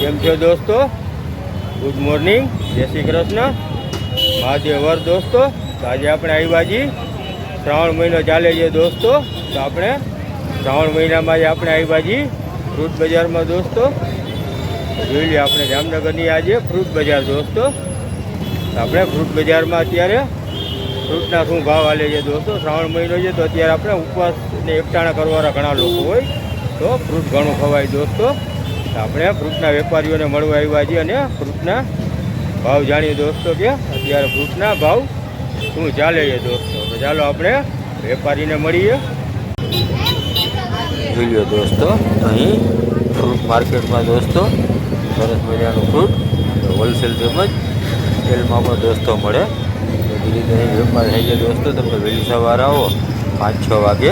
કેમ છો દોસ્તો? ગુડ મોર્નિંગ, જય શ્રી કૃષ્ણ, મહાદેવર દોસ્તો. તો આજે આપણે આવ્યા છીએ, શ્રાવણ મહિનો ચાલે છે દોસ્તો. તો આપણે શ્રાવણ મહિનામાં જ આપણે આવ્યા છીએ ફ્રૂટ બજારમાં દોસ્તો. જોઈ લઈએ આપણે જામનગરની આજે ફ્રૂટ બજાર દોસ્તો. આપણે ફ્રૂટ બજારમાં અત્યારે ફ્રૂટના શું ભાવ હાલે છે દોસ્તો? શ્રાવણ મહિનો છે તો અત્યારે આપણે ઉપવાસને એકટાણા કરવાવાળા ઘણા લોકો હોય તો ફ્રૂટ ઘણું ખવાય દોસ્તો. આપણે ફ્રૂટના વેપારીઓને મળવા આવ્યા છીએ અને ફ્રૂટના ભાવ જાણીએ દોસ્તો કે અત્યારે ફ્રૂટના ભાવ શું ચાલે છે દોસ્તો. તો ચાલો આપણે વેપારીને મળીએ. જોઈએ દોસ્તો, અહીં ફ્રૂટ માર્કેટમાં દોસ્તો સરસ મજાનું ફ્રૂટ હોલસેલ તેમજ સેલમાં પણ દોસ્તો મળે. બધી રીતે અહીં વેપાર થઈ જાય દોસ્તો. તમે વહેલી સવાર આવો 5-6 વાગે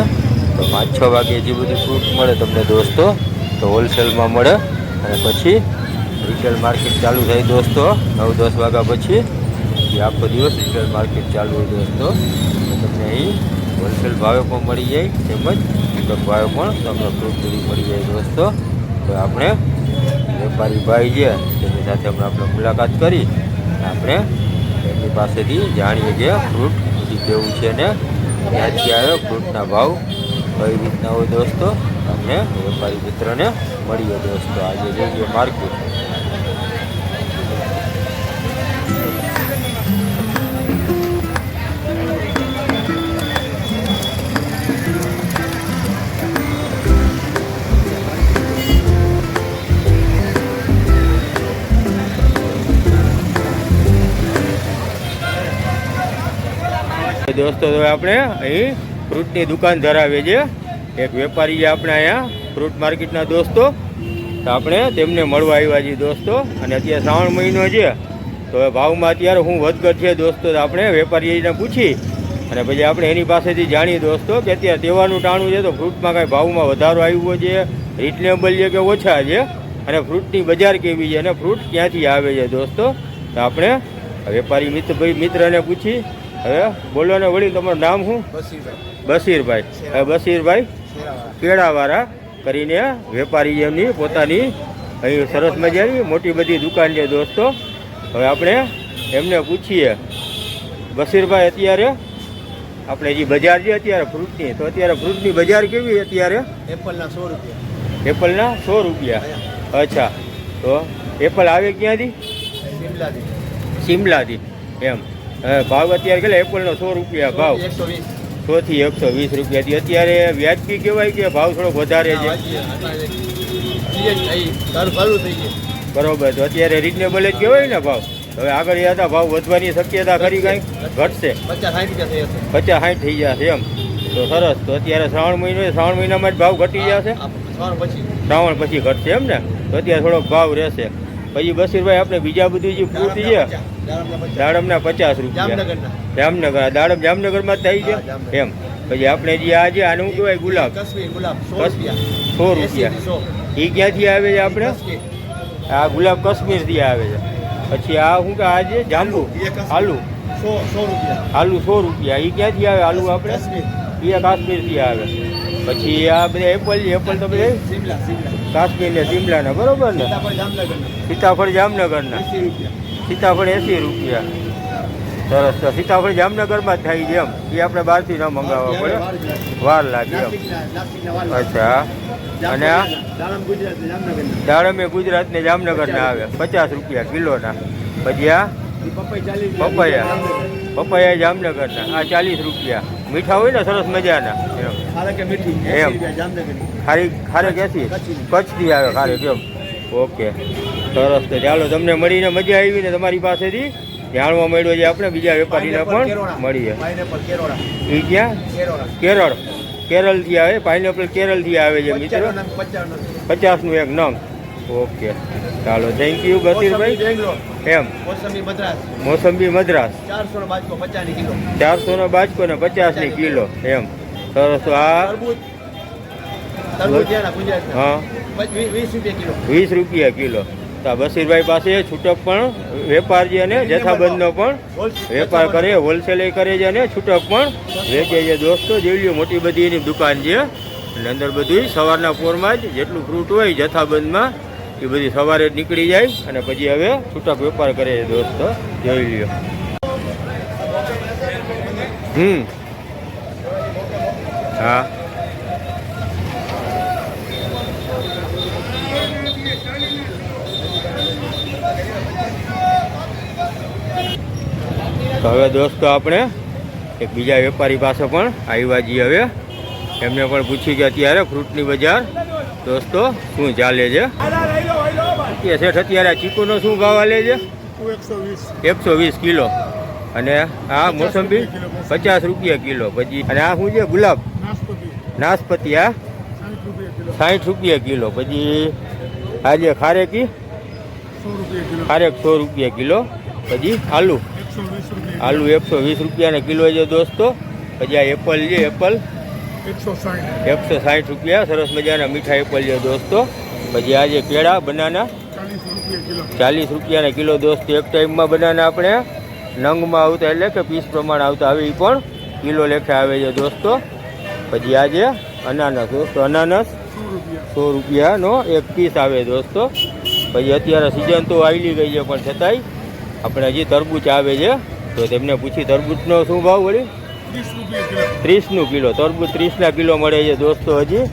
તો 5-6 વાગે જે બધી ફ્રૂટ મળે તમને દોસ્તો તો હોલસેલમાં મળે. અને પછી રિટેલ માર્કેટ ચાલુ થાય દોસ્તો 9-10 વાગ્યા પછી. એ આખો દિવસ રિટેલ માર્કેટ ચાલુ હોય દોસ્તો. તમને અહીં હોલસેલ ભાવે પણ મળી જાય તેમજ છૂટક ભાવે પણ તમને ફ્રૂટ બધી મળી જાય દોસ્તો. તો આપણે વેપારી ભાઈ છે તેની સાથે હમણાં આપણે મુલાકાત કરી આપણે એમની પાસેથી જાણીએ કે ફ્રૂટ બધી કેવું છે ને ક્યાંથી આવે, ફ્રૂટના ભાવ કઈ રીતના હોય દોસ્તો. અમને વેપારી મિત્રને મળીએ દોસ્તો. આજે જઈએ માર્કેટ. દોસ્તો તો આપણે અહીં ફ્રૂટની દુકાન ધરાવે છે એક વેપારી છે આપણે અહીંયા ફ્રૂટ માર્કેટના દોસ્તો. તો આપણે તેમને મળવા આવ્યા છીએ દોસ્તો. અને અત્યારે શ્રાવણ મહિનો છે તો ભાવમાં અત્યારે શું વધઘટ છે દોસ્તો. તો આપણે વેપારીને પૂછી અને પછી આપણે એની પાસેથી જાણીએ દોસ્તો કે અત્યારે તહેવારનું ટાણું છે તો ફ્રૂટમાં કાંઈ ભાવમાં વધારો આવ્યો છે, રિઝનેબલ છે કે ઓછા છે, અને ફ્રૂટની બજાર કેવી છે અને ફ્રૂટ ક્યાંથી આવે છે દોસ્તો. તો આપણે વેપારી મિત્રને પૂછી. હવે બોલો ને વળી, તમારું નામ શું? બશીરભાઈ. હવે બશીરભાઈ કેળાવાળા કરીને વેપારી એમની પોતાની અહીં સરસ મજાની મોટી બધી દુકાન છે દોસ્તો. હવે આપણે એમને પૂછીએ બશીરભાઈ અત્યારે આપણે જે બજાર છે અત્યારે ફ્રૂટની, તો અત્યારે ફ્રૂટની બજાર કેવી અત્યારે? એપલના 100 રૂપિયા. એપલના 100 રૂપિયા. અચ્છા, તો એપલ આવે ક્યાંથી? સિમલાથી. એમ ભાવ અત્યારે કેટલા એપલનો? 100 રૂપિયા ભાવ. 100 થી 120 રૂપિયાથી અત્યારે વ્યાજબી કહેવાય કે ભાવ થોડોક વધારે છે? બરોબર. તો અત્યારે રિઝનેબલ જ કહેવાય ને ભાવ? હવે આગળ જતા ભાવ વધવાની શક્યતા ખરી? કાંઈ ઘટશે? 50-60 થઈ જશે એમ? તો સરસ. તો અત્યારે શ્રાવણ મહિનો, શ્રાવણ મહિનામાં જ ભાવ ઘટી જશે? શ્રાવણ પછી ઘટશે એમ ને? તો અત્યારે થોડોક ભાવ રહેશે. પછી બશીરભાઈ આપણે બીજા બધું જે ફ્રૂટ છે દાડમના 50 રૂપિયા. જામનગર દાડમ જામનગરમાં જ થાય છે એમ? પછી આપણે જે આ છે આનું કહેવાય ગુલાબ 100 રૂપિયા. એ ક્યાંથી આવે છે આપણે? આ ગુલાબ કાશ્મીરથી આવે છે. પછી આ શું કે આ છે જાંબુ આલુ 100 રૂપિયા. એ ક્યાંથી આવે આલુ આપણે? એ કાશ્મીરથી આવે. પછી આ બધા એપલ છે, એપલ તો બધા કાશ્મીર ને શિમલાના બરોબર ને? સીતાફળ જામનગરના. સીતાફળ 80 રૂપિયા. સરસ. તો સીતાફળ જામનગરમાં જ થાય છે એમ? એ આપણે બહારથી ન મંગાવવા પડે, વાર લાગે એમ? અચ્છા. અને આ દાડમ એ ગુજરાત ને જામનગરના આવે 50 રૂપિયા કિલોના. પછી આ પપૈયા જામનગરના આ 40 રૂપિયા. મીઠા હોય ને સરસ મજાના એમ? ખારેક 80 કચ્છથી આવે ખારેક એમ? ઓકે સરસ. તો ચાલો, તમને મળીને મજા આવી ને તમારી પાસેથી જાણવા મળ્યો છે. આપણે બીજા વેપારીને પણ મળીએ. એ ક્યાં? કેરળથી આવે પાઇનેપલ, કેરળથી આવે છે મિત્રો. 50નું એક નંગ. ઓકે ચાલો, થેન્ક યુ બશીરભાઈ. એમ મોસંબી મદ્રાસ 400 નો બાજકો ને 50 ની કિલો એમ? સરસ. તો આ હા 20 રૂપિયા કિલો. તો બશીરભાઈ પાસે છૂટક પણ વેપાર છે અને જથ્થાબંધનો પણ વેપાર કરે, હોલસેલ કરે છે અને છૂટક પણ વેચે છે દોસ્તો. જોઈ લો મોટી બધી એની દુકાન છે અને અંદર બધું સવારના પોરમાં જ જેટલું ફ્રૂટ હોય જથ્થાબંધમાં એ બધી સવારે જ નીકળી જાય અને પછી હવે છૂટક વેપાર કરે છે દોસ્તો, જોઈ લ્યો. હા તો હવે દોસ્તો આપણે એક બીજા વેપારી પાસે પણ આવ્યા છીએ. હવે એમને પણ પૂછ્યું કે અત્યારે ફ્રૂટની બજાર દોસ્તો શું ચાલે છે. શેઠ અત્યારે ચીકુનો શું ભાવ હાલે છે? 120 કિલો. અને આ મોસંબી 50 રૂપિયા કિલો. પછી અને આ શું છે? ગુલાબ નાશપતિ આ 60 રૂપિયા કિલો. પછી આ જે ખારેક 100 રૂપિયા કિલો. પછી આલુ 120 રૂપિયાના કિલો છે દોસ્તો. પછી આ એપલ છે, એપલ 160 રૂપિયા. સરસ મજાના મીઠા એપલ છે દોસ્તો. પછી આ જે કેળા બનાના 40 રૂપિયાના કિલો દોસ્તો. એક ટાઈમમાં બનાના આપણે નંગમાં આવતા એટલે કે પીસ પ્રમાણે આવતા આવે એ પણ કિલો લેખે આવે છે દોસ્તો. પછી આ જે અનાનસ દોસ્તો, અનાનસ 100 રૂપિયાનો એક પીસ આવે દોસ્તો. પછી અત્યારે સિઝન તો આવેલી ગઈ છે પણ છતાંય આપણે હજી તરબૂચ આવે છે તો તેમને પૂછી તરબૂચનો શું ભાવ વળી? 30 કિલો. તરબૂચ 30 કિલો મળે છે દોસ્તો. હજી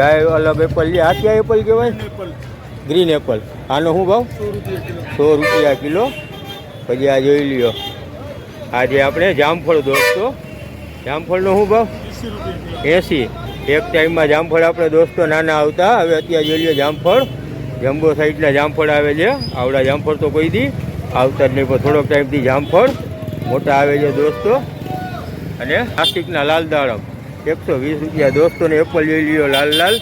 આ અલગ એપલ છે. આ ક્યાં એપલ કહેવાય? Green Apple. આનો શું ભાવ? 100 રૂપિયા કિલો. પછી આ જોઈ લ્યો, આ જે આપણે જામફળ દોસ્તો, જામફળનો શું ભાવ? 80. એક ટાઈમમાં જામફળ આપણે દોસ્તો નાના આવતા, હવે અત્યારે જોઈ લ્યો જામફળ જમ્બો સાઈઝના જામફળ આવે છે. આવડા જામફળ તો કોઈ દી આવતા જ નહીં, પણ થોડોક ટાઈમથી જામફળ મોટા આવે છે દોસ્તો. અને પ્લાસ્ટિકના લાલ દાડમ 120 રૂપિયા દોસ્તો. ને એપલ જોઈ લ્યો લાલ લાલ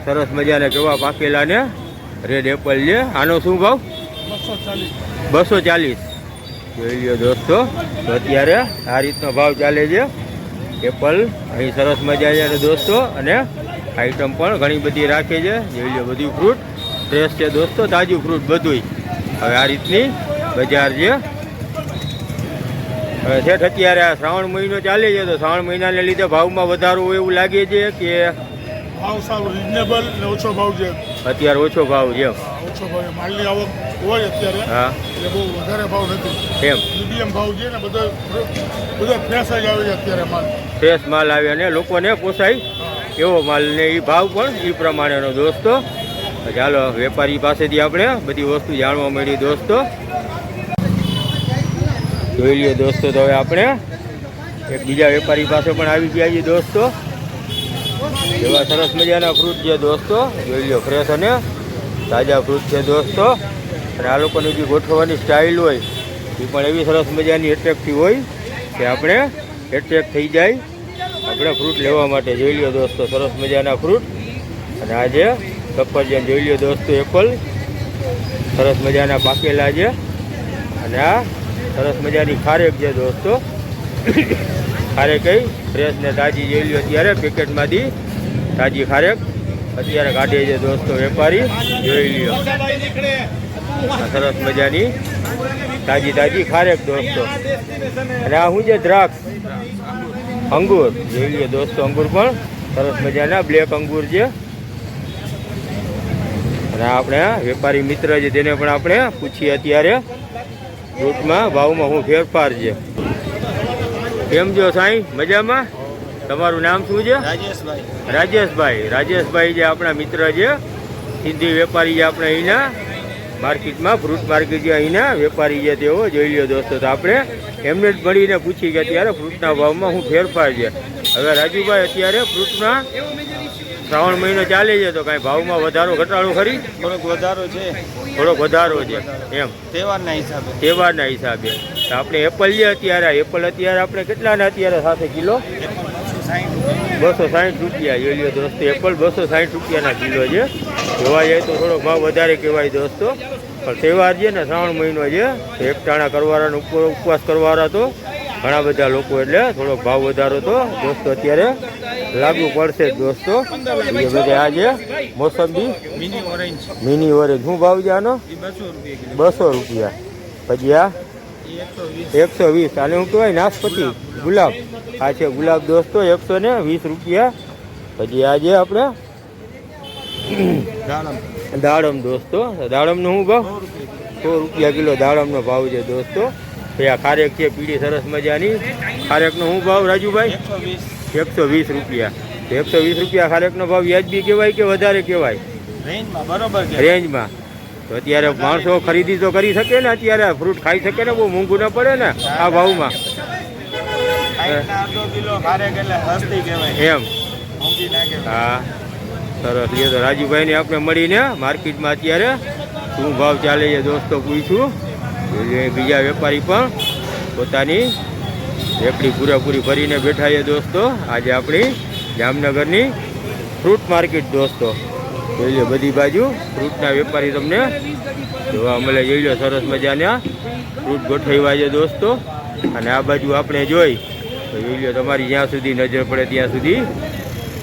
સરસ મજાના કેવા પાકેલા ને રેડ એપલ છે. આનો શું ભાવ? 240. જોઈ લ્યો દોસ્તો. તો અત્યારે આ રીતનો ભાવ ચાલે છે એપલ અહીં સરસ મજા છે દોસ્તો. અને આઈટમ પણ ઘણી બધી રાખે છે. જોઈ લ્યો બધું ફ્રૂટ ફ્રેશ છે દોસ્તો, તાજું ફ્રૂટ બધું. હવે આ રીતની બજાર છે. હવે શેઠ અત્યારે આ શ્રાવણ મહિનો ચાલે છે તો શ્રાવણ મહિનાને લીધે ભાવમાં વધારો હોય એવું લાગે છે કે ભાવ સાવ રિઝનેબલ ને ઓછો ભાવ છે? અત્યારે ઓછો ભાવ છે. ઓછો ભાવ, માલની આવક હોય અત્યારે. હા, એટલે બહુ વધારે ભાવ નથી એમ મીડિયમ ભાવ છે ને. બધો ફ્રેશ જ આવે છે અત્યારે માલ. ફ્રેશ માલ આવે અને લોકોને પોસાય એવો માલ ને એ ભાવ પણ એ પ્રમાણેનો દોસ્તો. ચાલો વેપારી પાસેથી આપણે બધી વસ્તુ જાણવા મળી દોસ્તો. જોઈ લ્યો દોસ્તો. તો હવે આપણે એક બીજા વેપારી પાસે પણ આવી ગયા છીએ દોસ્તો. એવા સરસ મજાના ફ્રૂટ છે દોસ્તો. જોઈ લ્યો ફ્રેશ અને તાજા ફ્રૂટ છે દોસ્તો. અને આ લોકોની જે ગોઠવવાની સ્ટાઇલ હોય એ પણ એવી સરસ મજાની એટ્રેક્ટિવ હોય કે આપણે એટ્રેક્ટ થઈ જાય આપણે ફ્રૂટ લેવા માટે. જોઈ લ્યો દોસ્તો સરસ મજાના ફ્રૂટ. અને આજે સફરજન જોઈ લ્યો દોસ્તો, એપલ સરસ મજાના પાકેલા છે. અને આ સરસ મજાની ખારેક છે દોસ્તો. ખારેક ફ્રેશ ને તાજી જોઈ લ્યો. અત્યારે પેકેટમાંથી તાજી ખારેક અત્યારે કાઢે છે દોસ્તો વેપારી. જોઈ લ્યો સરસ મજાની તાજી ખારેક દોસ્તો. અને આ શું છે? દ્રાક્ષ, અંગુર જોઈ લ્યો દોસ્તો. અંગુર પણ સરસ મજાના બ્લેક અંગુર છે. અને આપણે વેપારી મિત્ર છે તેને પણ આપણે પૂછીએ અત્યારે ફ્રૂટમાં ભાવમાં શું ફેરફાર છે. કેમ છો સાંઈ? મજામાં? તમારું નામ શું છે? રાજેશભાઈ જે આપણા મિત્ર છે, સિંધી વેપારી છે આપણે અહીંના માર્કેટમાં, ફ્રૂટ માર્કેટ છે અહીંના વેપારી છે તેઓ. જોઈ લ્યો દોસ્તો. તો આપણે એમને જ મળીને પૂછી કે અત્યારે ફ્રૂટના ભાવમાં શું ફેરફાર છે. હવે રાજુભાઈ અત્યારે ફ્રૂટમાં શ્રાવણ મહિનો ચાલે છે તો કાંઈ ભાવમાં વધારો ઘટાડો ખરી? થોડોક વધારો છે. એમ તહેવારના હિસાબે. તો આપણે એપલ છે અત્યારે, એપલ અત્યારે આપણે કેટલાના અત્યારે સાથે કિલો? 260 રૂપિયા. જોઈ લ્યો દોસ્તો. એપલ 260 રૂપિયાના કિલો છે. જોવા જાય તો થોડોક ભાવ વધારે કહેવાય દોસ્તો, પણ તહેવાર છે ને શ્રાવણ મહિનો છે તો એકટાણા કરવાના ઉપવાસ કરવાના તો ઘણા બધા લોકો એટલે થોડોક ભાવ વધારો તો દોસ્તો અત્યારે લાગુ પડશે દોસ્તો. એ બધા આ છે મોસંબી મિની ઓરેન્જ શું ભાવ છે આનો? 200 રૂપિયા. પછી આ 120. આને શું કહેવાય? નાશપતિ, ગુલાબ. આ છે ગુલાબ દોસ્તો 120 રૂપિયા. પછી આ જે આપણે દાડમ દોસ્તો, દાડમનો શું ભાવ? 100 રૂપિયા કિલો દાડમનો ભાવ છે દોસ્તો. પછી આ ખારેક છે પીળી સરસ મજાની. ખારેકનો શું ભાવ રાજુભાઈ? 120 રૂપિયા. 120 રૂપિયા ખારેકનો ભાવ વ્યાજબી કહેવાય કે વધારે કહેવાય? રેન્જમાં. તો અત્યારે માણસો ખરીદી તો કરી શકે ને, અત્યારે ફ્રૂટ ખાઈ શકે ને, બહુ મોંઘું ન પડે ને આ ભાવમાં. એમ હા સરસ. લે તો રાજુભાઈને આપણે મળીને માર્કેટમાં અત્યારે શું ભાવ ચાલે છે દોસ્તો પૂછ્યું. બીજા વેપારી પણ પોતાની રેકડી પૂરેપૂરી ભરીને બેઠા છે દોસ્તો. આજે આપણી જામનગરની ફ્રૂટ માર્કેટ દોસ્તો. જોઈ લો બધી બાજુ ફ્રૂટના વેપારી તમને જોવા મળે. જોઈ લો સરસ મજાના ફ્રૂટ ગોઠવ્યા છે દોસ્તો. અને આ બાજુ આપણે જોઈ તો જોઈ લો તમારી જ્યાં સુધી નજર પડે ત્યાં સુધી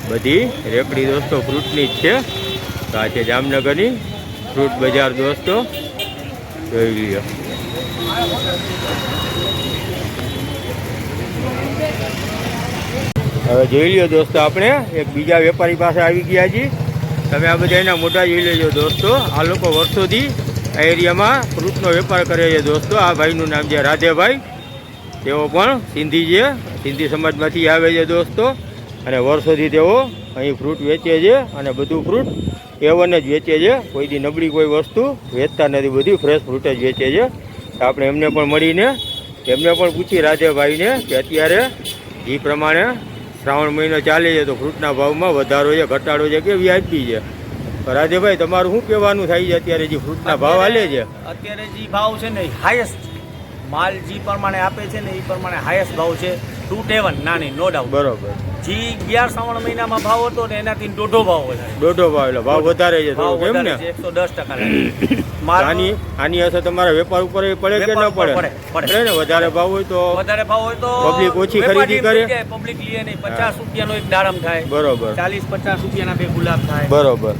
બધી રેકડી દોસ્તો ફ્રૂટની જ છે. તો આ છે જામનગરની ફ્રૂટ બજાર દોસ્તો. જોઈ લો હવે જોઈ લ્યો દોસ્તો આપણે એક બીજા વેપારી પાસે આવી ગયા છીએ. તમે આ બધા એના મોઢા જોઈ લેજો દોસ્તો. આ લોકો વર્ષોથી આ એરિયામાં ફ્રૂટનો વેપાર કરે છે દોસ્તો. આ ભાઈનું નામ છે રાધેભાઈ. તેઓ પણ સિંધી છે, સિંધી સમાજમાંથી આવે છે દોસ્તો. અને વર્ષોથી તેઓ અહીં ફ્રૂટ વેચે છે અને બધું ફ્રૂટ એવન જ વેચે છે. કોઈથી નબળી કોઈ વસ્તુ વેચતા નથી, બધી ફ્રેશ ફ્રૂટ જ વેચે છે. આપણે એમને પણ મળીને એમને પણ પૂછી રાધેભાઈને કે અત્યારે એ પ્રમાણે શ્રાવણ મહિનો ચાલે છે તો ફ્રૂટના ભાવમાં વધારો છે, ઘટાડો છે કે વ્યાજબી છે? રાધેભાઈ તમારું શું કહેવાનું થાય છે અત્યારે જે ફ્રૂટના ભાવ હાલે છે? અત્યારે જે ભાવ છે ને હાઈએસ્ટ માલ જે પ્રમાણે આપે છે ને એ પ્રમાણે હાઈએસ્ટ ભાવ છે 271 નાની નો ડાઉટ. બરોબર. જે 11 શ્રાવણ મહિનામાં ભાવ હતો ને એનાથી દોઢો ભાવ વધારે. દોઢો ભાવ એટલે ભાવ વધારે છે ભાવ થોડુંક એમ ને? વધારે છે 110%. આની અસર તમારા વેપાર ઉપર પડે કે ન પડે? પડે ને. વધારે ભાવ હોય તો પબ્લિક ઓછી ખરીદી કરે. પબ્લિક લે નહીં. 50 રૂપિયાનો એક દાડમ થાય. બરોબર. 40-50 રૂપિયાના બે ગુલાબ થાય. બરોબર.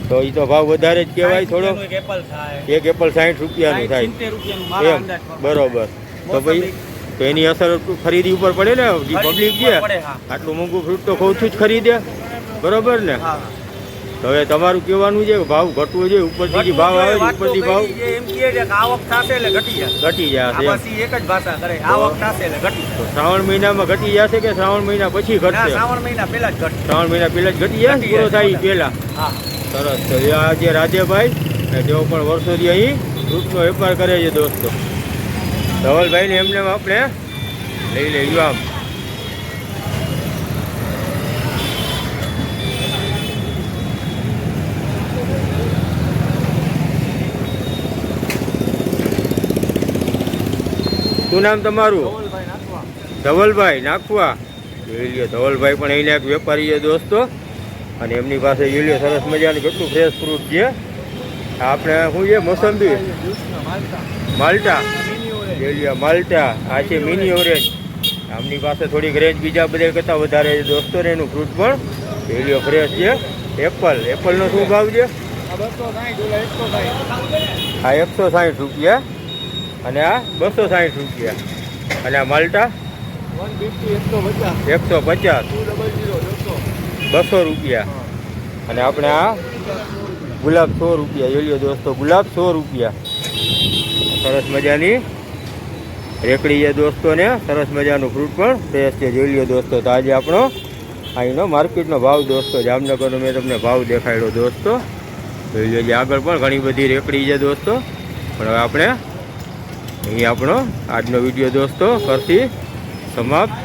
તો એ તો ભાવ વધારે જ કહેવાય થોડો. એક એપલ થાય. એક એપલ 60 રૂપિયાનું થાય. 70 રૂપિયાનું મારા એમ અંદાજ પર. બરોબર. તો ભાઈ તો એની અસર ખરીદી ઉપર પડે ને. જે પબ્લિક છે આટલું મોંઘું ફ્રૂટ તો ખોચું જ ખરીદે. બરોબર ને? તો હવે તમારું કહેવાનું છે કે ભાવ ઘટવો જોઈએ. ઉપરથી જે ભાવ આવે છે ઉપરથી ભાવ એમ કહે છે કે આવક થશે એટલે ઘટી જશે. ઘટી જશે. બસ ઈ એક જ ભાષા કરે, આવક થશે એટલે ઘટી. તો શ્રાવણ મહિનામાં ઘટી જશે કે શ્રાવણ મહિના પછી ના, ઘટશે? શ્રાવણ મહિના પહેલા જ ઘટશે. શ્રાવણ મહિના પહેલા જ ઘટી જાય પૂરો થાય પહેલા. હા સરસ. તો આ જે રાધેભાઈ તેઓ પણ વર્ષોથી અહીં ફ્રૂટનો વેપાર કરે છે દોસ્તો. ધવલભાઈને એમને આપણે લઈ લઈએ આમ. શું નામ તમારું? ધવલભાઈ નાખવા. જોઈ લ્યો ધવલભાઈ પણ અહીંના એક વેપારી છે દોસ્તો. અને એમની પાસે જોઈ લ્યો સરસ મજાનું કેટલું ફ્રેશ ફ્રૂટ છે. આપણે શું છે? મોસંબી, માલ્ટા. જોઈ લ્યો માલ્ટા. આ છે મિની ઓરેન્જ. આમની પાસે થોડીક રેન્જ બીજા બધા કરતાં વધારે છે દોસ્તો. ને એનું ફ્રૂટ પણ જોઈ લ્યો ફ્રેશ છે. એપલનો શું ભાવ છે? આ 160 રૂપિયા અને આ 260 રૂપિયા. અને આ માલ્ટા 150, 200 રૂપિયા. અને આપણે આ ગુલાબ 100 રૂપિયા. જોઈ લો દોસ્તો ગુલાબ 100 રૂપિયા. સરસ મજાની રેકડી છે દોસ્તોને. સરસ મજાનું ફ્રૂટ પણ ફ્રેશ છે. જોઈ લો દોસ્તો. તો આજે આપણો અહીંનો માર્કેટનો ભાવ દોસ્તો જામનગરનો મેં તમને ભાવ દેખાડ્યો દોસ્તો. જોઈ લો જે આગળ પણ ઘણી બધી રેકડી છે દોસ્તો. પણ હવે આપણે અહીં આપણો આજનો વિડીયો દોસ્તો કરતી સમાપ્ત.